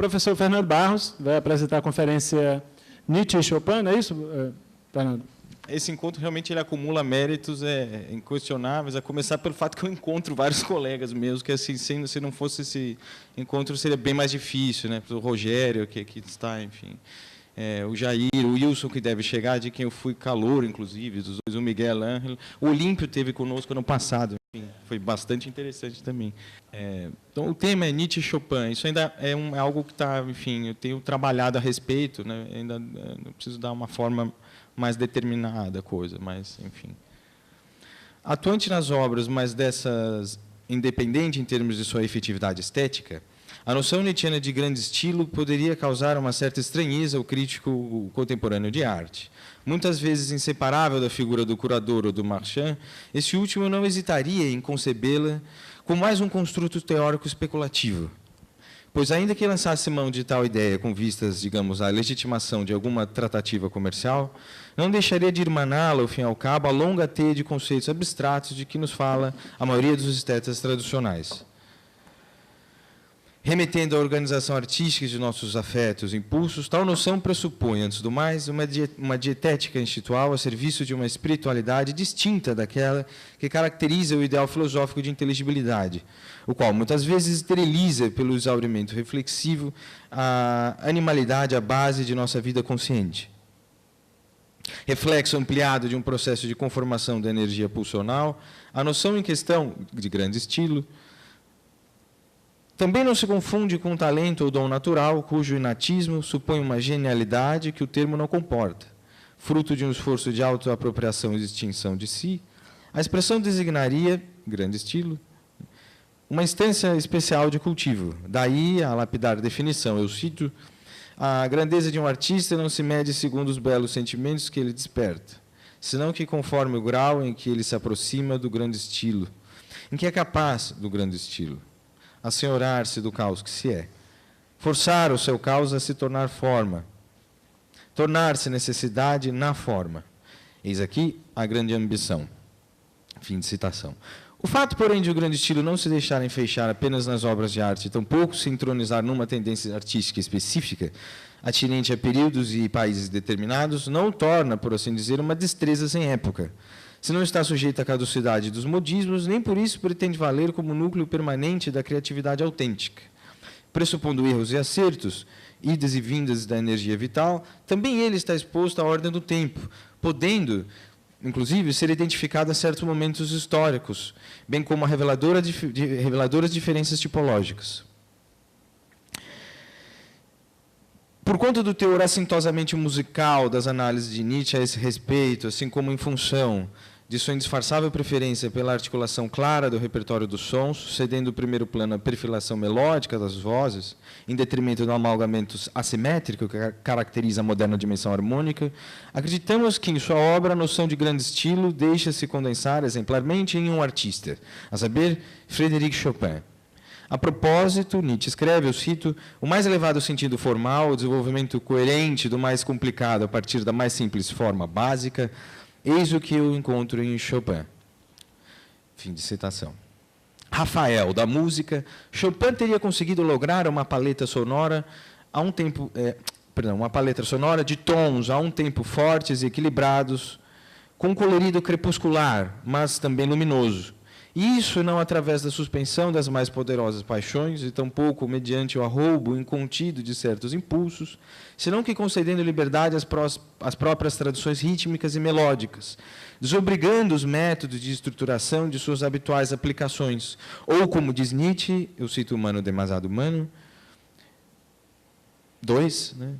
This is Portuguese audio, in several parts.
Professor Fernando Barros vai apresentar a conferência Nietzsche e Chopin, não é isso, Fernando? Esse encontro realmente ele acumula méritos inquestionáveis, a começar pelo fato que eu encontro vários colegas meus, que assim, se não fosse esse encontro seria bem mais difícil, né? O Rogério, que aqui está, enfim, o Jair, o Wilson, que deve chegar, de quem eu fui calouro, inclusive, dos dois, o Miguel Ángel, o Olímpio teve conosco no passado, enfim, foi bastante interessante também. Então, o tema é Nietzsche e Chopin, isso ainda é algo que está, enfim, eu tenho trabalhado a respeito, né? Ainda não preciso dar uma forma mais determinada coisa, mas, enfim. Atuante nas obras, mas dessas independente em termos de sua efetividade estética, a noção nietzschiana de grande estilo poderia causar uma certa estranheza ao crítico contemporâneo de arte. Muitas vezes inseparável da figura do curador ou do marchand, esse último não hesitaria em concebê-la como mais um construto teórico especulativo. Pois, ainda que lançasse mão de tal ideia com vistas, digamos, à legitimação de alguma tratativa comercial, não deixaria de irmaná-la, ao fim e ao cabo, a longa teia de conceitos abstratos de que nos fala a maioria dos estetas tradicionais. Remetendo à organização artística de nossos afetos e impulsos, tal noção pressupõe, antes do mais, uma dietética institucional a serviço de uma espiritualidade distinta daquela que caracteriza o ideal filosófico de inteligibilidade, o qual, muitas vezes, esteriliza, pelo exaurimento reflexivo, a animalidade à base de nossa vida consciente. Reflexo ampliado de um processo de conformação da energia pulsional, a noção em questão, de grande estilo, também não se confunde com um talento ou dom natural, cujo inatismo supõe uma genialidade que o termo não comporta. Fruto de um esforço de autoapropriação e distinção de si, a expressão designaria, grande estilo, uma instância especial de cultivo. Daí a lapidar definição, eu cito, a grandeza de um artista não se mede segundo os belos sentimentos que ele desperta, senão que conforme o grau em que ele se aproxima do grande estilo, em que é capaz do grande estilo, assenhorar-se do caos que se é, forçar o seu caos a se tornar forma, tornar-se necessidade na forma. Eis aqui a grande ambição. Fim de citação. O fato, porém, de o grande estilo não se deixar enfeixar apenas nas obras de arte, tampouco se entronizar numa tendência artística específica, atinente a períodos e países determinados, não o torna, por assim dizer, uma destreza sem época. Se não está sujeita à caducidade dos modismos, nem por isso pretende valer como núcleo permanente da criatividade autêntica. Pressupondo erros e acertos, idas e vindas da energia vital, também ele está exposto à ordem do tempo, podendo, inclusive, ser identificado a certos momentos históricos, bem como a reveladoras diferenças tipológicas. Por conta do teor assintosamente musical das análises de Nietzsche a esse respeito, assim como em função de sua indisfarçável preferência pela articulação clara do repertório dos sons, cedendo o primeiro plano à perfilação melódica das vozes, em detrimento do amalgamento assimétrico que caracteriza a moderna dimensão harmônica, acreditamos que, em sua obra, a noção de grande estilo deixa-se condensar exemplarmente em um artista, a saber, Frédéric Chopin. A propósito, Nietzsche escreve, eu cito, o mais elevado sentido formal, o desenvolvimento coerente do mais complicado a partir da mais simples forma básica, eis o que eu encontro em Chopin. Fim de citação. Rafael, da música, Chopin teria conseguido lograr uma paleta sonora a um tempo, uma paleta sonora de tons a um tempo fortes e equilibrados, com colorido crepuscular, mas também luminoso. Isso não através da suspensão das mais poderosas paixões, e tampouco mediante o arroubo incontido de certos impulsos, senão que concedendo liberdade às próprias traduções rítmicas e melódicas, desobrigando os métodos de estruturação de suas habituais aplicações. Ou, como diz Nietzsche, eu cito Humano demasiado humano, 2, né?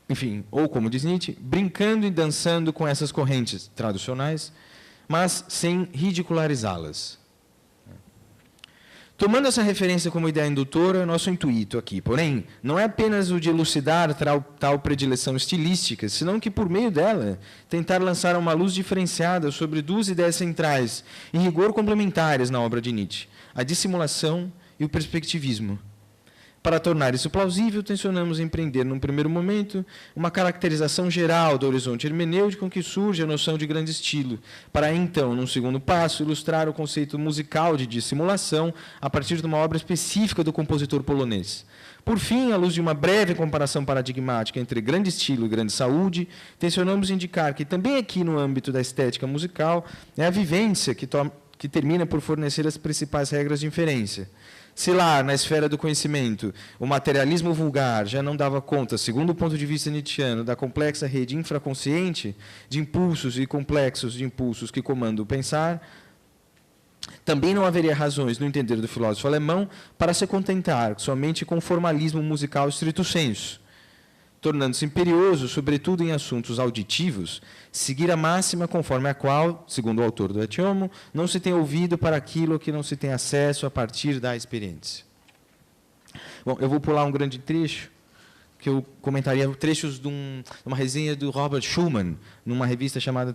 Enfim, ou, como diz Nietzsche, brincando e dançando com essas correntes tradicionais, mas sem ridicularizá-las. Tomando essa referência como ideia indutora, nosso intuito aqui, porém, não é apenas o de elucidar tal predileção estilística, senão que, por meio dela, tentar lançar uma luz diferenciada sobre duas ideias centrais, em rigor complementares na obra de Nietzsche, a dissimulação e o perspectivismo. Para tornar isso plausível, tensionamos empreender, num primeiro momento, uma caracterização geral do horizonte hermenêutico com que surge a noção de grande estilo, para então, num segundo passo, ilustrar o conceito musical de dissimulação a partir de uma obra específica do compositor polonês. Por fim, à luz de uma breve comparação paradigmática entre grande estilo e grande saúde, tensionamos indicar que também aqui no âmbito da estética musical é a vivência que termina por fornecer as principais regras de inferência. Se lá, na esfera do conhecimento, o materialismo vulgar já não dava conta, segundo o ponto de vista nietzschiano, da complexa rede infraconsciente de impulsos e complexos de impulsos que comandam o pensar, também não haveria razões, no entender do filósofo alemão, para se contentar somente com o formalismo musical stricto sensu, tornando-se imperioso, sobretudo em assuntos auditivos, seguir a máxima conforme a qual, segundo o autor do Et Homo, não se tem ouvido para aquilo que não se tem acesso a partir da experiência. Bom, eu vou pular um grande trecho, que eu comentaria trechos de uma resenha do Robert Schumann, numa revista chamada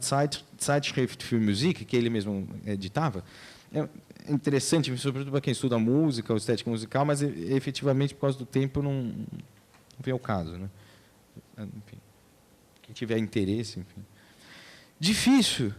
Zeitschrift für Musik, que ele mesmo editava. É interessante, sobretudo para quem estuda música ou estética musical, mas efetivamente, por causa do tempo, não vem ao caso, né? Enfim, quem tiver interesse, enfim. Difícil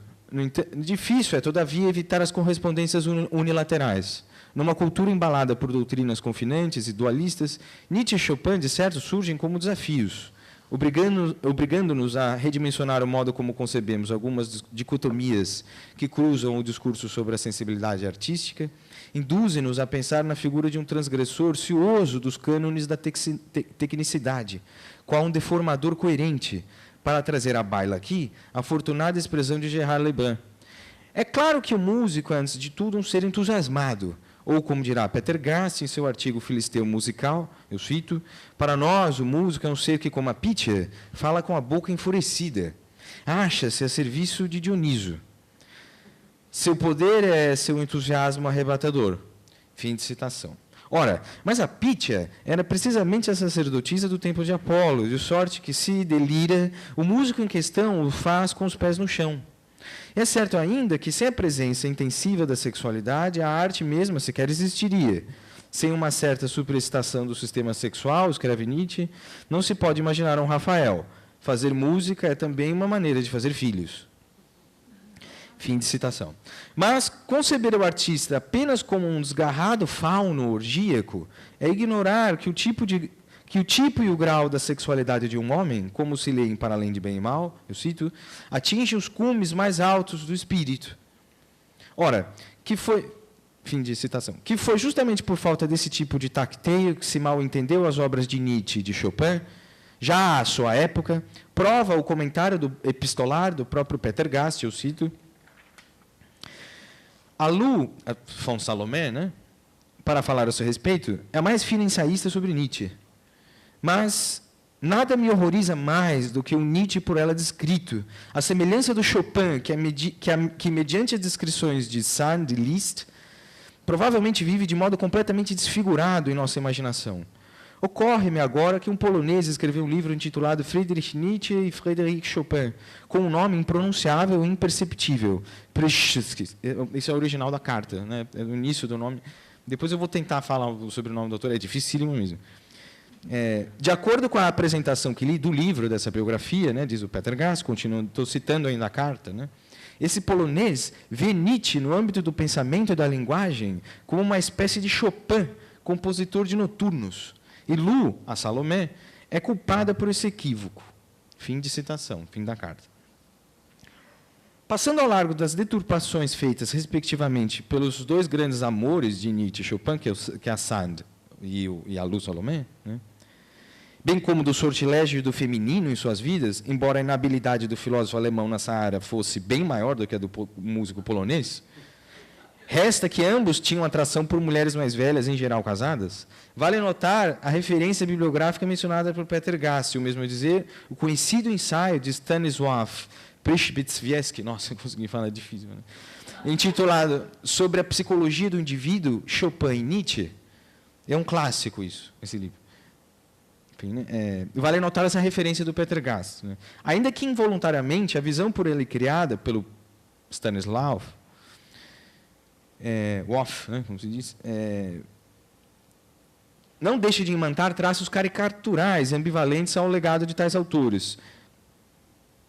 é, todavia, evitar as correspondências unilaterais. Numa cultura embalada por doutrinas confinantes e dualistas, Nietzsche e Chopin, de certo, surgem como desafios, obrigando-nos a redimensionar o modo como concebemos algumas dicotomias que cruzam o discurso sobre a sensibilidade artística, induzem-nos a pensar na figura de um transgressor cioso dos cânones da tecnicidade, qual um deformador coerente, para trazer à baila aqui a afortunada expressão de Gerard Lebrun. É claro que o músico é, antes de tudo, um ser entusiasmado, ou, como dirá Peter Gast em seu artigo Filisteu Musical, eu cito, para nós, o músico é um ser que, como a Pitcher, fala com a boca enfurecida, acha-se a serviço de Dioniso. Seu poder é seu entusiasmo arrebatador. Fim de citação. Ora, mas a Pitcher era precisamente a sacerdotisa do templo de Apolo, de sorte que, se delira, o músico em questão o faz com os pés no chão. É certo ainda que, sem a presença intensiva da sexualidade, a arte mesma sequer existiria. Sem uma certa superexcitação do sistema sexual, escreve Nietzsche, não se pode imaginar um Rafael. Fazer música é também uma maneira de fazer filhos. Fim de citação. Mas conceber o artista apenas como um desgarrado fauno orgíaco é ignorar que o tipo e o grau da sexualidade de um homem, como se lê em Para Além de Bem e Mal, eu cito, atinge os cumes mais altos do espírito. Ora, fim de citação, que foi justamente por falta desse tipo de tacteio que se mal entendeu as obras de Nietzsche e de Chopin, já à sua época, prova o comentário do epistolar do próprio Peter Gast, eu cito, a Lu von Salomé, né, para falar a seu respeito, é a mais fina ensaísta sobre Nietzsche. Mas nada me horroriza mais do que o Nietzsche por ela descrito. A semelhança do Chopin, que mediante as descrições de Sand e Liszt, provavelmente vive de modo completamente desfigurado em nossa imaginação. Ocorre-me agora que um polonês escreveu um livro intitulado Friedrich Nietzsche e Frédéric Chopin, com um nome impronunciável e imperceptível. Esse é o original da carta, né? É o início do nome. Depois eu vou tentar falar sobre o nome do autor, é dificílimo mesmo. De acordo com a apresentação que li do livro dessa biografia, né, diz o Peter Gast, estou citando ainda a carta, né, esse polonês vê Nietzsche, no âmbito do pensamento e da linguagem, como uma espécie de Chopin, compositor de noturnos. E Lu, a Salomé, é culpada por esse equívoco. Fim de citação, fim da carta. Passando ao largo das deturpações feitas, respectivamente, pelos dois grandes amores de Nietzsche e Chopin, que é a Sand e a Lu Salomé, né, bem como do sortilégio do feminino em suas vidas, embora a inabilidade do filósofo alemão nessa área fosse bem maior do que a do músico polonês, resta que ambos tinham atração por mulheres mais velhas, em geral casadas. Vale notar a referência bibliográfica mencionada por Peter Gast, o mesmo dizer, o conhecido ensaio de Stanisław Przybyszewski, nossa, eu consegui falar, é difícil, né? Intitulado Sobre a Psicologia do Indivíduo, Chopin e Nietzsche. É um clássico isso, esse livro. Enfim, né? Vale notar essa referência do Peter Gast, né? Ainda que involuntariamente, a visão por ele criada pelo Stanislaw Woff, né, como se diz, não deixa de imantar traços caricaturais e ambivalentes ao legado de tais autores,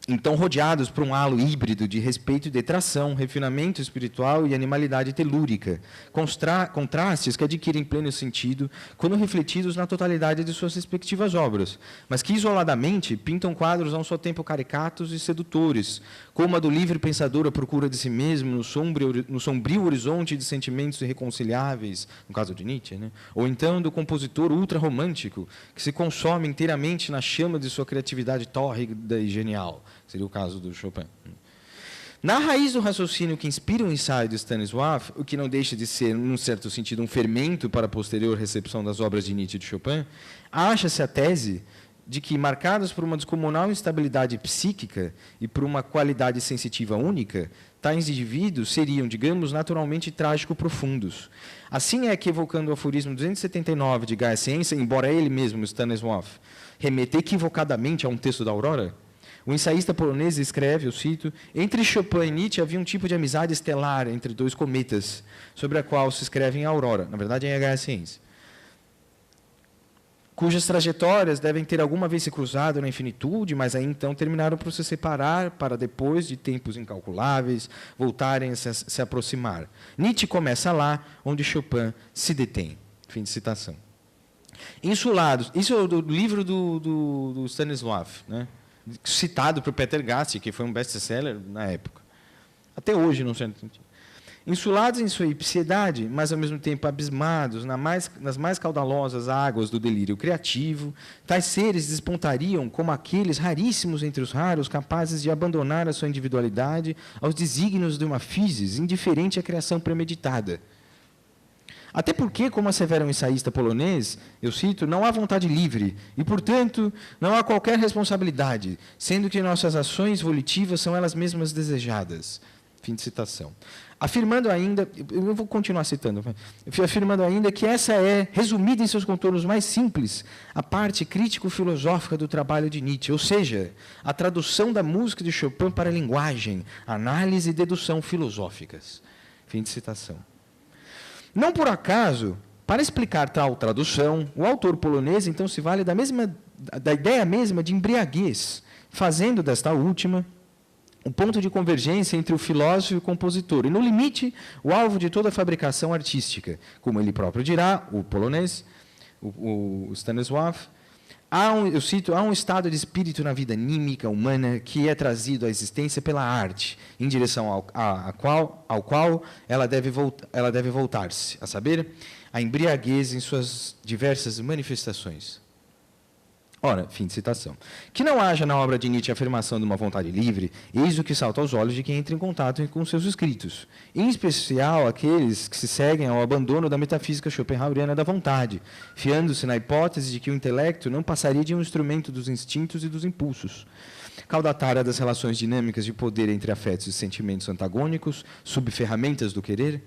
então rodeados por um halo híbrido de respeito e detração, refinamento espiritual e animalidade telúrica, contrastes que adquirem pleno sentido quando refletidos na totalidade de suas respectivas obras, mas que isoladamente pintam quadros a um só tempo caricatos e sedutores, como a do livre pensador à procura de si mesmo no sombrio horizonte de sentimentos irreconciliáveis, no caso de Nietzsche, né? Ou então do compositor ultrarromântico, que se consome inteiramente na chama de sua criatividade tórrida e genial. Seria o caso do Chopin. Na raiz do raciocínio que inspira o ensaio de Stanisław, o que não deixa de ser, num certo sentido, um fermento para a posterior recepção das obras de Nietzsche e de Chopin, acha-se a tese de que, marcadas por uma descomunal instabilidade psíquica e por uma qualidade sensitiva única, tais indivíduos seriam, digamos, naturalmente trágico-profundos. Assim é que, evocando o aforismo 279 de Gaia Ciência, embora ele mesmo, Stanisław, remeta equivocadamente a um texto da Aurora, o ensaísta polonês escreve, eu cito, entre Chopin e Nietzsche havia um tipo de amizade estelar entre dois cometas, sobre a qual se escreve em Aurora, na verdade em Gaia Ciência, cujas trajetórias devem ter alguma vez se cruzado na infinitude, mas aí então terminaram por se separar para depois de tempos incalculáveis voltarem a se aproximar. Nietzsche começa lá onde Chopin se detém. Fim de citação. Insulados, isso é do livro do Stanisław, né? Citado por Peter Gassi, que foi um best-seller na época. Até hoje, num certo sentido. Insulados em sua ipsiedade, mas ao mesmo tempo abismados nas mais caudalosas águas do delírio criativo, tais seres despontariam como aqueles raríssimos entre os raros capazes de abandonar a sua individualidade aos desígnios de uma physis indiferente à criação premeditada. Até porque, como assevera um ensaísta polonês, eu cito, não há vontade livre e, portanto, não há qualquer responsabilidade, sendo que nossas ações volitivas são elas mesmas desejadas. Fim de citação. Afirmando ainda, eu vou continuar citando, afirmando ainda que essa é, resumida em seus contornos mais simples, a parte crítico-filosófica do trabalho de Nietzsche, ou seja, a tradução da música de Chopin para a linguagem, análise e dedução filosóficas. Fim de citação. Não por acaso, para explicar tal tradução, o autor polonês então se vale da ideia mesma de embriaguez, fazendo desta última o ponto de convergência entre o filósofo e o compositor, e, no limite, o alvo de toda a fabricação artística. Como ele próprio dirá, o polonês, o Stanisław, eu cito, há um estado de espírito na vida anímica humana que é trazido à existência pela arte, em direção ao qual ela deve voltar-se, a saber, a embriaguez em suas diversas manifestações. Ora, fim de citação. Que não haja na obra de Nietzsche a afirmação de uma vontade livre, eis o que salta aos olhos de quem entra em contato com seus escritos, em especial aqueles que se seguem ao abandono da metafísica schopenhaueriana da vontade, fiando-se na hipótese de que o intelecto não passaria de um instrumento dos instintos e dos impulsos. Caudatária das relações dinâmicas de poder entre afetos e sentimentos antagônicos, subferramentas do querer,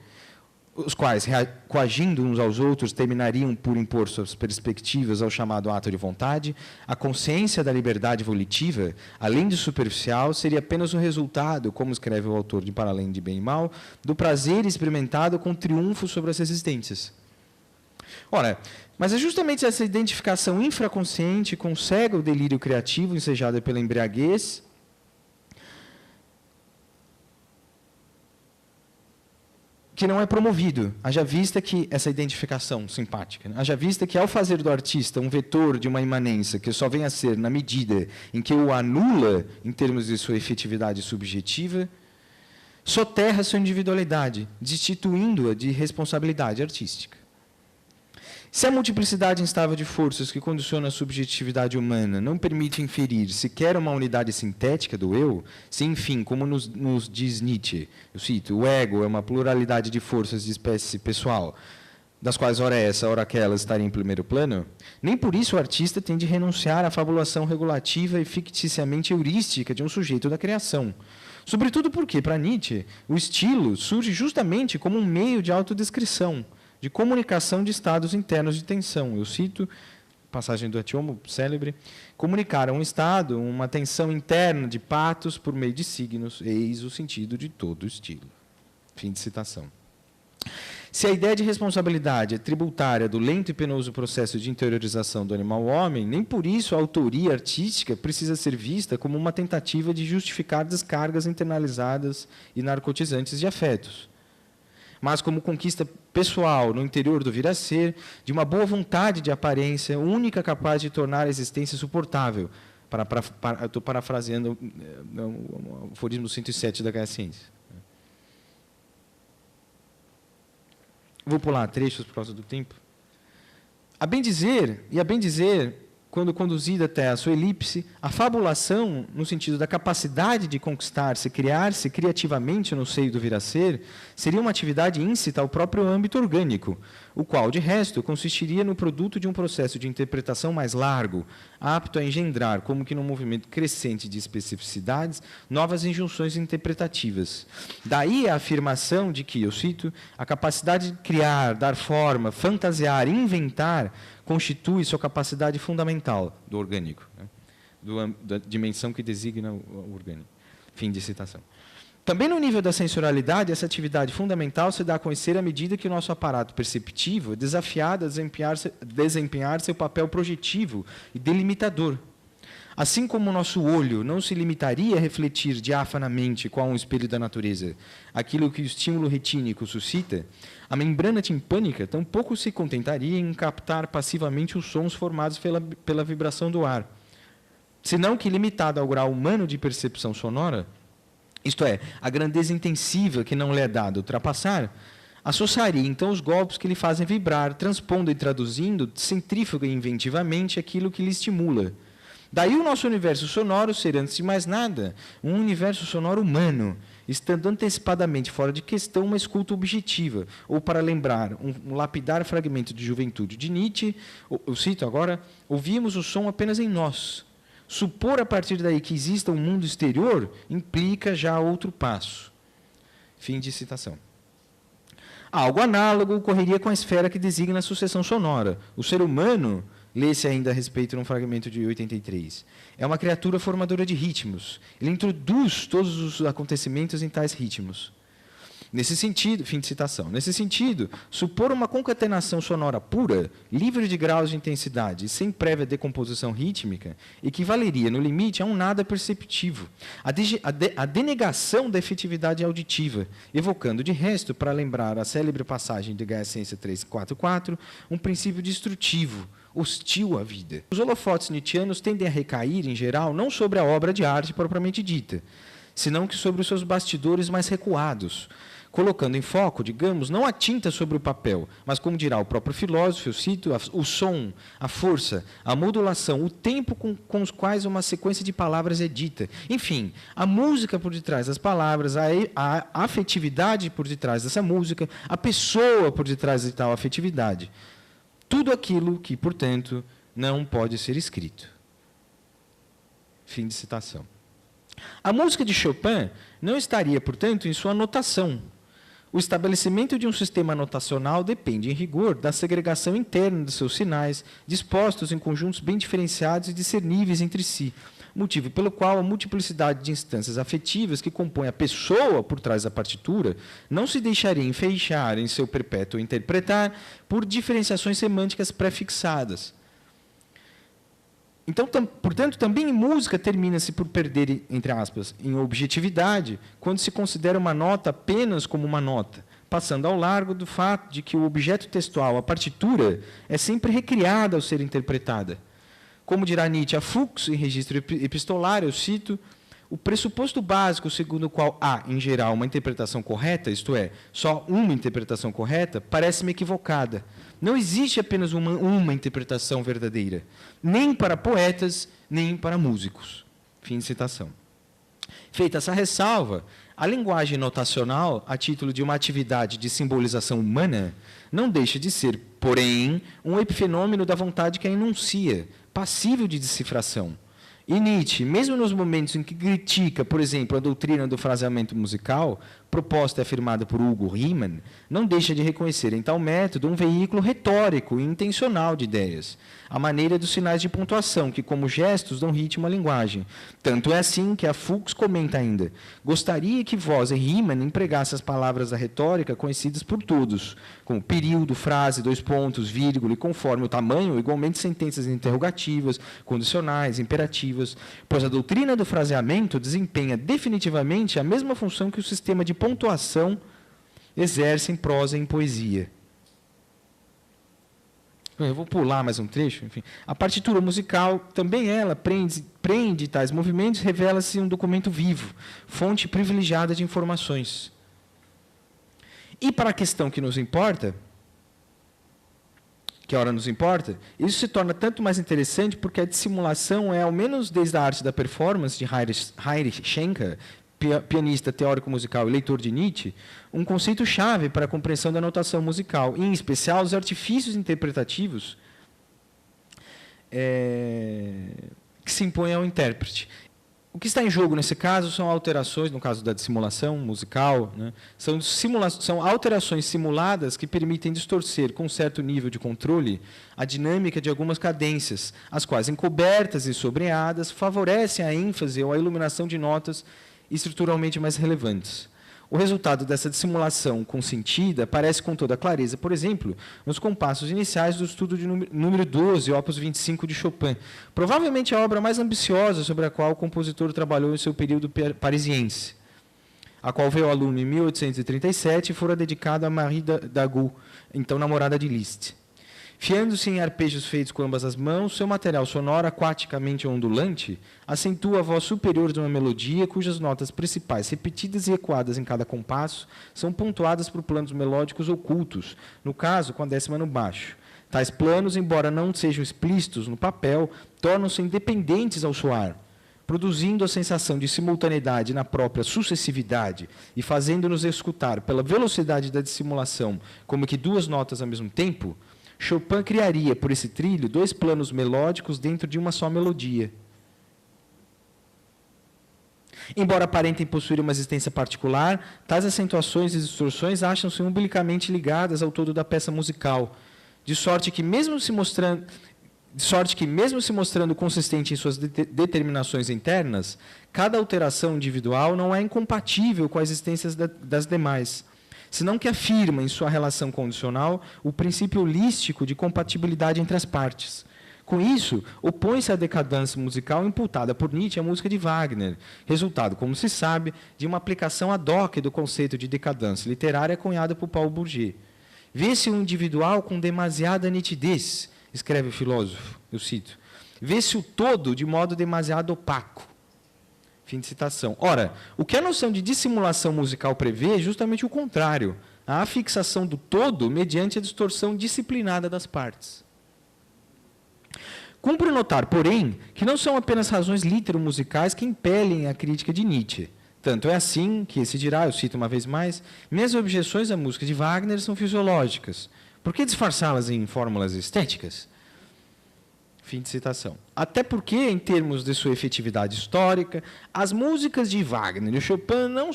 os quais, coagindo uns aos outros, terminariam por impor suas perspectivas ao chamado ato de vontade, a consciência da liberdade volitiva, além de superficial, seria apenas o resultado, como escreve o autor de Para Além de Bem e Mal, do prazer experimentado com triunfo sobre as resistências. Ora, mas é justamente essa identificação infraconsciente com o cego delírio criativo ensejado pela embriaguez que não é promovido, haja vista que essa identificação simpática, haja vista que, ao fazer do artista um vetor de uma imanência que só vem a ser na medida em que o anula em termos de sua efetividade subjetiva, soterra sua individualidade, destituindo-a de responsabilidade artística. Se a multiplicidade instável de forças que condiciona a subjetividade humana não permite inferir sequer uma unidade sintética do eu, se, enfim, como nos diz Nietzsche, eu cito, o ego é uma pluralidade de forças de espécie pessoal, das quais ora essa, ora aquela estariam em primeiro plano, nem por isso o artista tem de renunciar à fabulação regulativa e ficticiamente heurística de um sujeito da criação. Sobretudo porque, para Nietzsche, o estilo surge justamente como um meio de autodescrição, de comunicação de estados internos de tensão. Eu cito, passagem do Atiomo, célebre, comunicar a um estado uma tensão interna de patos por meio de signos, eis o sentido de todo o estilo. Fim de citação. Se a ideia de responsabilidade é tributária do lento e penoso processo de interiorização do animal-homem, nem por isso a autoria artística precisa ser vista como uma tentativa de justificar descargas internalizadas e narcotizantes de afetos, mas como conquista pessoal no interior do vir a ser, de uma boa vontade de aparência, única capaz de tornar a existência suportável. Estou parafraseando o aforismo 107 da Gaia Ciência. Vou pular trechos por causa do tempo. A bem dizer, quando conduzida até a sua elipse, a fabulação, no sentido da capacidade de conquistar-se, criar-se criativamente no seio do vir a ser, seria uma atividade íncita ao próprio âmbito orgânico, o qual, de resto, consistiria no produto de um processo de interpretação mais largo, apto a engendrar, como que num movimento crescente de especificidades, novas injunções interpretativas. Daí a afirmação de que, eu cito, a capacidade de criar, dar forma, fantasiar, inventar, constitui sua capacidade fundamental do orgânico, né? Da dimensão que designa o orgânico. Fim de citação. Também no nível da sensorialidade, essa atividade fundamental se dá a conhecer à medida que o nosso aparato perceptivo é desafiado a desempenhar seu papel projetivo e delimitador. Assim como o nosso olho não se limitaria a refletir diafanamente, qual um espelho da natureza, aquilo que o estímulo retínico suscita, a membrana timpânica tampouco se contentaria em captar passivamente os sons formados pela vibração do ar, senão que, limitada ao grau humano de percepção sonora, isto é, a grandeza intensiva que não lhe é dado ultrapassar, associaria então os golpes que lhe fazem vibrar, transpondo e traduzindo centrífuga e inventivamente aquilo que lhe estimula. Daí o nosso universo sonoro ser, antes de mais nada, um universo sonoro humano, estando antecipadamente fora de questão uma escuta objetiva, ou, para lembrar um lapidar fragmento de juventude de Nietzsche, eu cito agora, ouvimos o som apenas em nós. Supor a partir daí que exista um mundo exterior implica já outro passo. Fim de citação. Algo análogo ocorreria com a esfera que designa a sucessão sonora. O ser humano, lê-se ainda a respeito num fragmento de 83, é uma criatura formadora de ritmos. Ele introduz todos os acontecimentos em tais ritmos. Nesse sentido, fim de citação, nesse sentido, supor uma concatenação sonora pura, livre de graus de intensidade e sem prévia decomposição rítmica, equivaleria, no limite, a um nada perceptivo, a denegação da efetividade auditiva, evocando, de resto, para lembrar a célebre passagem de Gaia Ciência 3.4.4, um princípio destrutivo, hostil à vida. Os holofotes nietzschianos tendem a recair, em geral, não sobre a obra de arte propriamente dita, senão que sobre os seus bastidores mais recuados, colocando em foco, digamos, não a tinta sobre o papel, mas, como dirá o próprio filósofo, eu cito, o som, a força, a modulação, o tempo com os quais uma sequência de palavras é dita. Enfim, a música por detrás das palavras, a afetividade por detrás dessa música, a pessoa por detrás de tal afetividade. Tudo aquilo que, portanto, não pode ser escrito. Fim de citação. A música de Chopin não estaria, portanto, em sua notação. O estabelecimento de um sistema notacional depende, em rigor, da segregação interna de seus sinais, dispostos em conjuntos bem diferenciados e discerníveis entre si, motivo pelo qual a multiplicidade de instâncias afetivas que compõe a pessoa por trás da partitura não se deixaria enfeixar em seu perpétuo interpretar por diferenciações semânticas pré-fixadas. Então, portanto, também em música termina-se por perder, entre aspas, em objetividade, quando se considera uma nota apenas como uma nota, passando ao largo do fato de que o objeto textual, a partitura, é sempre recriada ao ser interpretada. Como dirá Nietzsche, a Fuchs, em registro epistolar, eu cito, o pressuposto básico segundo o qual há, em geral, uma interpretação correta, isto é, só uma interpretação correta, parece-me equivocada. Não existe apenas uma interpretação verdadeira, nem para poetas, nem para músicos. Fim de citação. Feita essa ressalva, a linguagem notacional, a título de uma atividade de simbolização humana, não deixa de ser, porém, um epifenômeno da vontade que a enuncia, passível de decifração. E Nietzsche, mesmo nos momentos em que critica, por exemplo, a doutrina do fraseamento musical, proposta e afirmada por Hugo Riemann, não deixa de reconhecer em tal método um veículo retórico e intencional de ideias, à maneira dos sinais de pontuação, que, como gestos, dão ritmo à linguagem. Tanto é assim que a Fuchs comenta ainda: gostaria que vós e Riemann empregasse as palavras da retórica conhecidas por todos, como período, frase, dois pontos, vírgula, e conforme o tamanho, igualmente sentenças interrogativas, condicionais, imperativas, pois a doutrina do fraseamento desempenha definitivamente a mesma função que o sistema de pontuação exerce em prosa e em poesia. Eu vou pular mais um trecho. Enfim. A partitura musical, também ela prende tais movimentos, revela-se um documento vivo, fonte privilegiada de informações. E para a questão que nos importa, que ora nos importa, isso se torna tanto mais interessante porque a dissimulação é, ao menos desde a arte da performance de Heinrich Schenker, pianista, teórico musical e leitor de Nietzsche, um conceito-chave para a compreensão da notação musical, e, em especial, os artifícios interpretativos que se impõem ao intérprete. O que está em jogo nesse caso são alterações, no caso da dissimulação musical, né, são alterações simuladas que permitem distorcer, com certo nível de controle, a dinâmica de algumas cadências, as quais, encobertas e sobreadas, favorecem a ênfase ou a iluminação de notas estruturalmente mais relevantes. O resultado dessa dissimulação consentida aparece com toda clareza, por exemplo, nos compassos iniciais do estudo de número 12, opus 25 de Chopin, provavelmente a obra mais ambiciosa sobre a qual o compositor trabalhou em seu período parisiense, a qual veio ao aluno em 1837 e fora dedicada a Marie Dagout, então namorada de Liszt. Fiando-se em arpejos feitos com ambas as mãos, seu material sonoro, aquaticamente ondulante, acentua a voz superior de uma melodia cujas notas principais, repetidas e ecoadas em cada compasso, são pontuadas por planos melódicos ocultos, no caso, com a décima no baixo. Tais planos, embora não sejam explícitos no papel, tornam-se independentes ao soar, produzindo a sensação de simultaneidade na própria sucessividade e fazendo-nos escutar, pela velocidade da dissimulação, como que duas notas ao mesmo tempo. Chopin criaria, por esse trilho, dois planos melódicos dentro de uma só melodia. Embora aparentem possuir uma existência particular, tais acentuações e distorções acham-se umbilicamente ligadas ao todo da peça musical, de sorte que, mesmo se mostrando consistente em suas determinações internas, cada alteração individual não é incompatível com a existência das demais, senão que afirma, em sua relação condicional, o princípio holístico de compatibilidade entre as partes. Com isso, opõe-se à decadência musical imputada por Nietzsche à música de Wagner, resultado, como se sabe, de uma aplicação ad hoc do conceito de decadência literária cunhada por Paul Bourget. Vê-se o individual com demasiada nitidez, escreve o filósofo, eu cito. Vê-se o todo de modo demasiado opaco. Fim de citação. Ora, o que a noção de dissimulação musical prevê é justamente o contrário, a afixação do todo mediante a distorção disciplinada das partes. Cumpre notar, porém, que não são apenas razões litero-musicais que impelem a crítica de Nietzsche. Tanto é assim que esse dirá, eu cito uma vez mais, minhas objeções à música de Wagner são fisiológicas. Por que disfarçá-las em fórmulas estéticas? Fim de citação. Até porque, em termos de sua efetividade histórica, as músicas de Wagner e Chopin não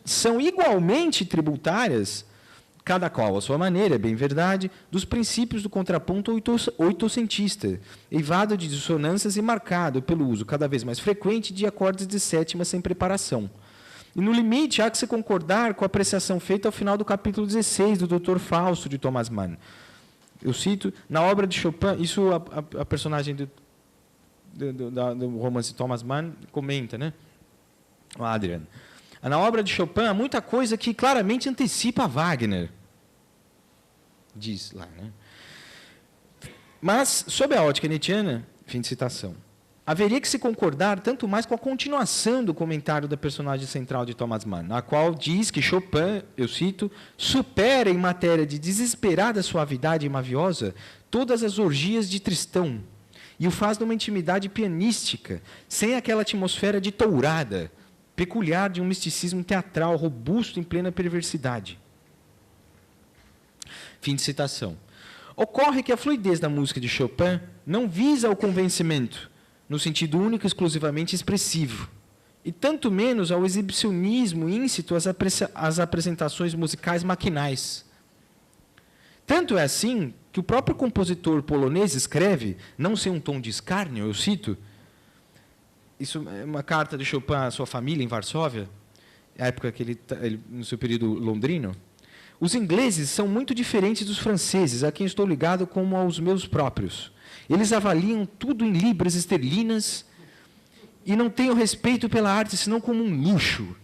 são igualmente tributárias, cada qual à sua maneira, é bem verdade, dos princípios do contraponto oitocentista, eivado de dissonâncias e marcado pelo uso cada vez mais frequente de acordes de sétima sem preparação. E, no limite, há que se concordar com a apreciação feita ao final do capítulo 16 do Dr. Fausto, de Thomas Mann. Eu cito, na obra de Chopin, isso a personagem do romance Thomas Mann comenta, né? O Adrian. Na obra de Chopin há muita coisa que claramente antecipa a Wagner. Diz lá, né? Mas, sob a ótica nietzschiana, fim de citação, haveria que se concordar tanto mais com a continuação do comentário da personagem central de Thomas Mann, a qual diz que Chopin, eu cito, supera em matéria de desesperada suavidade e maviosa todas as orgias de Tristão e o faz numa intimidade pianística, sem aquela atmosfera de tourada, peculiar de um misticismo teatral robusto em plena perversidade. Fim de citação. Ocorre que a fluidez da música de Chopin não visa o convencimento, no sentido único e exclusivamente expressivo, e tanto menos ao exibicionismo íncito às apresentações musicais maquinais. Tanto é assim que o próprio compositor polonês escreve, não sem um tom de escárnio, eu cito, isso é uma carta de Chopin à sua família em Varsóvia, a época que ele no seu período londrino. Os ingleses são muito diferentes dos franceses, a quem estou ligado como aos meus próprios. Eles avaliam tudo em libras esterlinas e não têm o respeito pela arte senão como um luxo.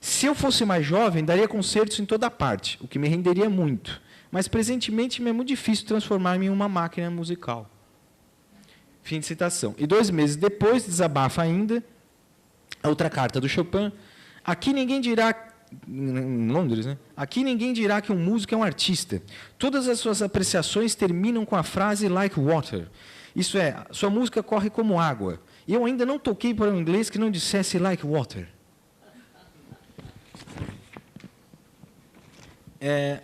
Se eu fosse mais jovem, daria concertos em toda parte, o que me renderia muito. Mas, presentemente, me é muito difícil transformar-me em uma máquina musical. Fim de citação. E 2 meses depois, desabafa ainda, a outra carta do Chopin. Aqui ninguém dirá, em Londres, né? Aqui ninguém dirá que um músico é um artista. Todas as suas apreciações terminam com a frase like water. Isso é, sua música corre como água. E eu ainda não toquei para um inglês que não dissesse like water.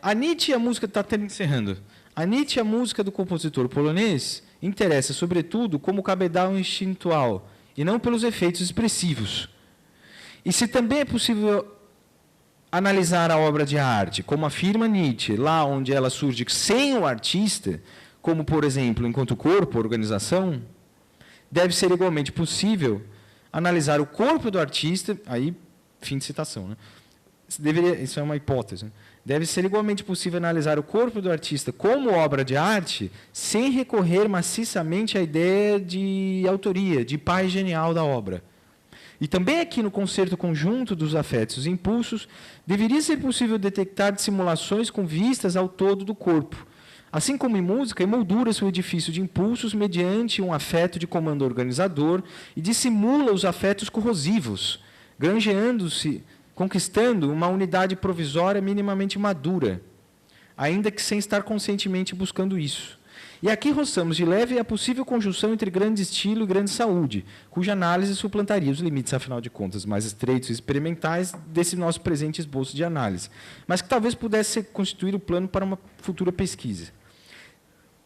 A Nietzsche, a música está encerrando. A Nietzsche, a música do compositor polonês, interessa, sobretudo, como cabedal instintual, e não pelos efeitos expressivos. E se também é possível analisar a obra de arte, como afirma Nietzsche, lá onde ela surge sem o artista, como, por exemplo, enquanto corpo, organização, deve ser igualmente possível analisar o corpo do artista, aí, fim de citação, né? Isso é uma hipótese, né? Deve ser igualmente possível analisar o corpo do artista como obra de arte, sem recorrer maciçamente à ideia de autoria, de pai genial da obra. E também aqui no concerto conjunto dos afetos e impulsos, deveria ser possível detectar dissimulações com vistas ao todo do corpo. Assim como em música, emoldura-se o edifício de impulsos mediante um afeto de comando organizador e dissimula os afetos corrosivos, granjeando-se, conquistando uma unidade provisória minimamente madura, ainda que sem estar conscientemente buscando isso. E aqui roçamos de leve a possível conjunção entre grande estilo e grande saúde, cuja análise suplantaria os limites, afinal de contas, mais estreitos e experimentais desse nosso presente esboço de análise, mas que talvez pudesse constituir o plano para uma futura pesquisa.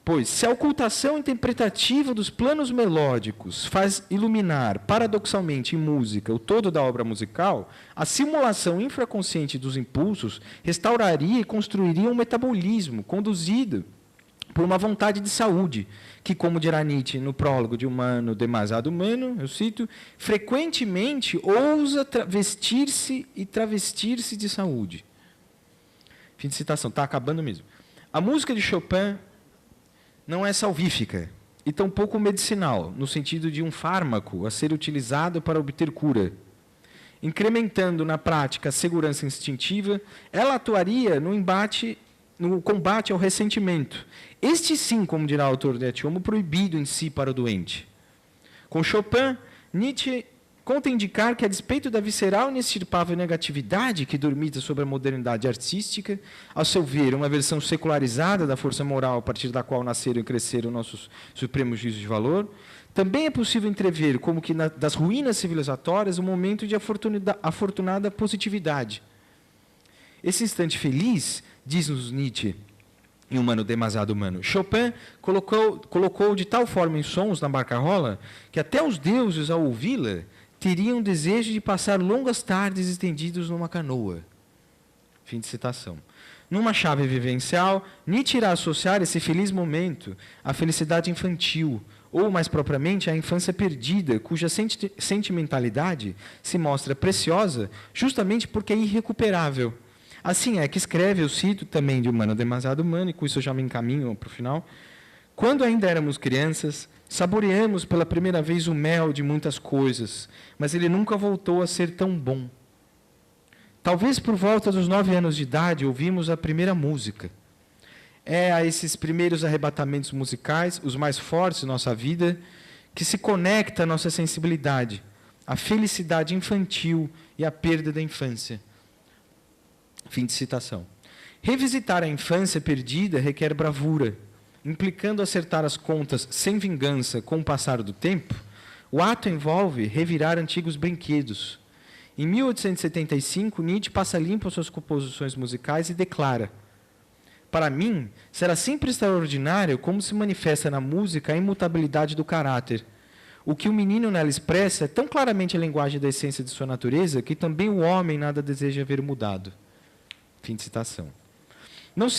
Pois, se a ocultação interpretativa dos planos melódicos faz iluminar, paradoxalmente, em música, o todo da obra musical, a simulação infraconsciente dos impulsos restauraria e construiria um metabolismo conduzido por uma vontade de saúde, que, como dirá Nietzsche no prólogo de Humano demasiado humano, eu cito, frequentemente ousa vestir-se e travestir-se de saúde. Fim de citação, está acabando mesmo. A música de Chopin não é salvífica e tampouco medicinal, no sentido de um fármaco a ser utilizado para obter cura. Incrementando na prática a segurança instintiva, ela atuaria no combate ao ressentimento. Este sim, como dirá o autor de Etiomo, proibido em si para o doente. Com Chopin, Nietzsche conta indicar que, a despeito da visceral e inextirpável negatividade que dormita sobre a modernidade artística, ao seu ver, uma versão secularizada da força moral a partir da qual nasceram e cresceram nossos supremos juízos de valor, também é possível entrever como que das ruínas civilizatórias um momento de afortunada positividade. Esse instante feliz, diz-nos Nietzsche, em Humano demasiado humano, Chopin colocou de tal forma em sons na barcarola que até os deuses, ao ouvi-la, teriam desejo de passar longas tardes estendidos numa canoa. Fim de citação. Numa chave vivencial, Nietzsche irá associar esse feliz momento à felicidade infantil, ou, mais propriamente, à infância perdida, cuja sentimentalidade se mostra preciosa justamente porque é irrecuperável. Assim é que escreve, eu cito também de Humano demasiado humano, e com isso eu já me encaminho para o final. Quando ainda éramos crianças, saboreamos pela primeira vez o mel de muitas coisas, mas ele nunca voltou a ser tão bom. Talvez por volta dos 9 anos de idade ouvimos a primeira música. É a esses primeiros arrebatamentos musicais, os mais fortes de nossa vida, que se conecta a nossa sensibilidade, a felicidade infantil e a perda da infância. Fim de citação. Revisitar a infância perdida requer bravura. Implicando acertar as contas sem vingança com o passar do tempo, o ato envolve revirar antigos brinquedos. Em 1875, Nietzsche passa limpo as suas composições musicais e declara: para mim, será sempre extraordinário como se manifesta na música a imutabilidade do caráter. O que o menino nela expressa é tão claramente a linguagem da essência de sua natureza que também o homem nada deseja ver mudado. Fim de citação.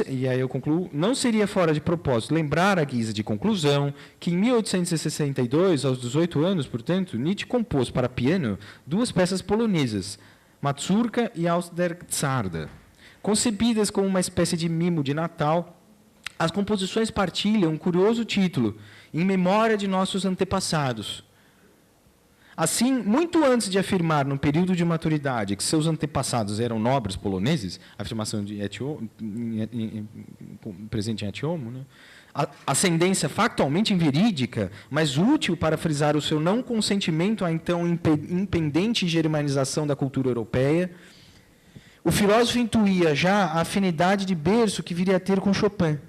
E aí eu concluo, não seria fora de propósito lembrar, à guisa de conclusão, que em 1862, aos 18 anos, portanto, Nietzsche compôs para piano 2 peças polonesas, Mazurka e Aus der Czarda. Concebidas como uma espécie de mimo de Natal, as composições partilham um curioso título, Em Memória de Nossos Antepassados. Assim, muito antes de afirmar, no período de maturidade, que seus antepassados eram nobres poloneses, afirmação de presente em Etiomo, né? Ascendência factualmente inverídica, mas útil para frisar o seu não consentimento à então impendente germanização da cultura europeia, o filósofo intuía já a afinidade de berço que viria a ter com Chopin,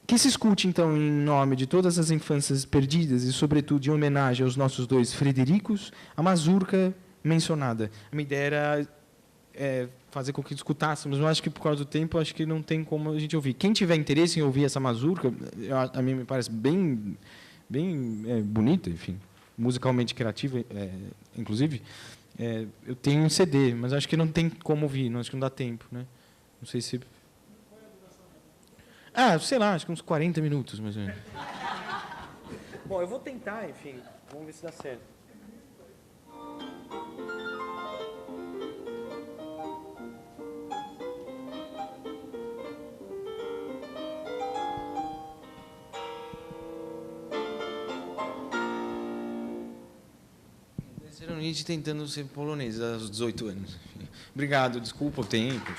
que se escute, então, em nome de todas as infâncias perdidas e, sobretudo, em homenagem aos nossos 2 Fredericos, a mazurca mencionada. A minha ideia era fazer com que escutássemos, mas acho que, por causa do tempo, acho que não tem como a gente ouvir. Quem tiver interesse em ouvir essa mazurca, a mim me parece bem bonita, enfim, musicalmente criativa, inclusive, eu tenho um CD, mas acho que não tem como ouvir, acho que não dá tempo, né? Não sei se... sei lá, acho que uns 40 minutos, mais ou menos. Bom, eu vou tentar, enfim. Vamos ver se dá certo. Esse era o Nietzsche tentando ser polonês aos 18 anos. Obrigado, desculpa o tempo.